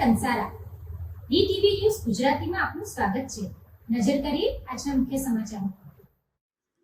Kansara DTV news ગુજરાતીમાં આપનું સ્વાગત છે। નજર કરીએ આજના મુખ્ય સમાચારો।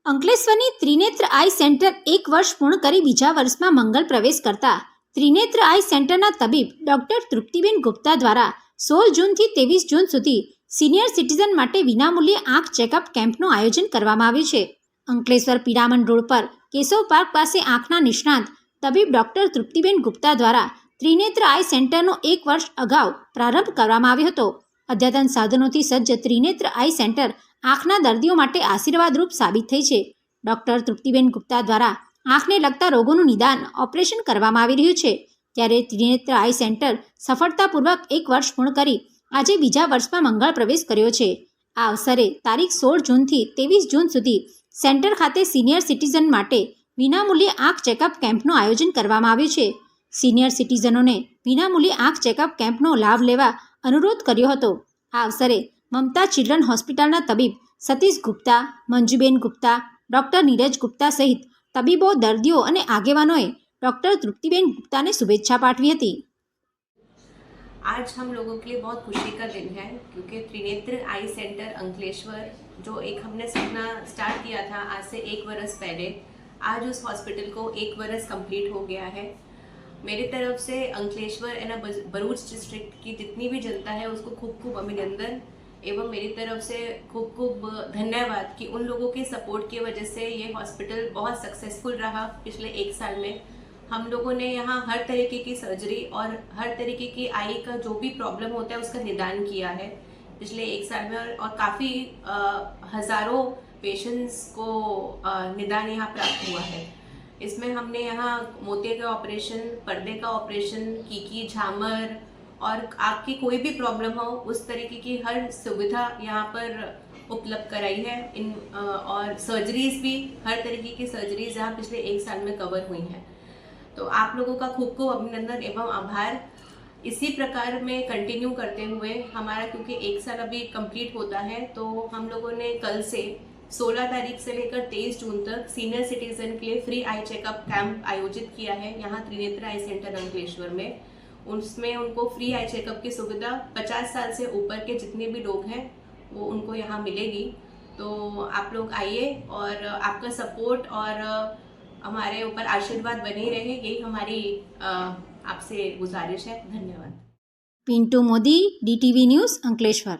અંકલેશ્વરની ત્રિનેત્ર આઈ સેન્ટર 1 વર્ષ પૂર્ણ કરી બીજા વર્ષમાં મંગળ પ્રવેશ કરતા ત્રિનેત્ર આઈ સેન્ટરના તબીબ ડોક્ટર તૃપ્તિબેન ગુપ્તા દ્વારા 16 જૂનથી 23 જૂન સુધી સિનિયર સિટીઝન માટે વિનામૂલ્યે આંખ ચેકઅપ કેમ્પનું આયોજન કરવામાં આવ્યું છે। અંકલેશ્વર પિરામણ રોડ પર કેશવ પાર્ક પાસે આંખના નિષ્ણાત તબીબ ડોક્ટર તૃપ્તિબેન ગુપ્તા દ્વારા ત્રિનેત્ર આઈ સેન્ટરનો 1 વર્ષ અગાઉ પ્રારંભ કરવામાં આવ્યો હતો। અદ્યતન સાધનોથી સજ્જ ત્રિનેત્ર આઈ સેન્ટર આંખના દર્દીઓ માટે આશીર્વાદરૂપ સાબિત થઈ છે। ડોક્ટર તૃપ્તિબેન ગુપ્તા દ્વારા આંખને લગતા રોગોનું નિદાન ઓપરેશન કરવામાં આવી રહ્યું છે, ત્યારે ત્રિનેત્ર આઈ સેન્ટર સફળતાપૂર્વક 1 વર્ષ પૂર્ણ કરી આજે બીજા વર્ષમાં મંગળ પ્રવેશ કર્યો છે। આ અવસરે તારીખ 16 જૂનથી 23 જૂન સુધી સેન્ટર ખાતે સિનિયર સિટીઝન માટે વિનામૂલ્યે આંખ ચેકઅપ કેમ્પનું આયોજન કરવામાં આવ્યું છે। સિનિયર સિટીઝનોને વિનામૂલ્યે આંખ ચેકઅપ કેમ્પનો લાભ લેવા અનુરોધ કર્યો હતો। આ અવસરે મમતા ચિલ્ડ્રન હોસ્પિટલના તબીબ સતીશ ગુપ્તા, મંજુબેન ગુપ્તા, ડૉક્ટર નીરજ ગુપ્તા સહિત તબીબો, દર્દીઓ અને આગેવાનોએ ડૉક્ટર તૃપ્તિબેન गुप्ता ने शुभेच्छा पाठवी थी। आज हम लोगों के लिए बहुत खुशी का दिन है क्योंकि त्रिनेत्र आई सेंटर अंकलेश्वर जो एक हमने सपना स्टार्ट किया था आज से 1 वर्ष पहले, आज उस हॉस्पिटल को 1 वर्ष कंप्लीट हो गया है। मेरी तरफ से अंकलेश्वर एंड भरूच डिस्ट्रिक्ट की जितनी भी जनता है उसको खूब खूब अभिनंदन एवं मेरी तरफ से खूब खूब धन्यवाद कि उन लोगों के सपोर्ट की वजह से ये हॉस्पिटल बहुत सक्सेसफुल रहा। पिछले 1 साल में हम लोगों ने यहाँ हर तरीके की सर्जरी और हर तरीके की आई का जो भी प्रॉब्लम होता है उसका निदान किया है पिछले 1 साल में, और काफ़ी हज़ारों पेशेंट्स को निदान यहाँ प्राप्त हुआ है। इसमें हमने यहाँ मोतिये का ऑपरेशन, पर्दे का ऑपरेशन, कीकी, झामर और आँख की कोई भी प्रॉब्लम हो उस तरीके की हर सुविधा यहाँ पर उपलब्ध कराई है। और सर्जरीज भी हर तरीके की सर्जरीज यहाँ पिछले 1 साल में कवर हुई हैं। तो आप लोगों का खूब खूब अभिनंदन एवं आभार। इसी प्रकार में कंटिन्यू करते हुए हमारा, क्योंकि 1 साल अभी कंप्लीट होता है, तो हम लोगों ने कल से 16 तारीख से लेकर 23 जून तक सीनियर सिटीजन के लिए फ्री आई चेकअप कैंप आयोजित किया है यहाँ त्रिनेत्र आई सेंटर अंकलेश्वर में। उसमें उनको फ्री आई चेकअप की सुविधा 50 साल से ऊपर के जितने भी लोग हैं वो उनको यहाँ मिलेगी। तो आप लोग आइए और आपका सपोर्ट और हमारे ऊपर आशीर्वाद बने रहे, यही हमारी आपसे गुजारिश है। धन्यवाद। Pintu Modi, DTV news, Ankleshwar.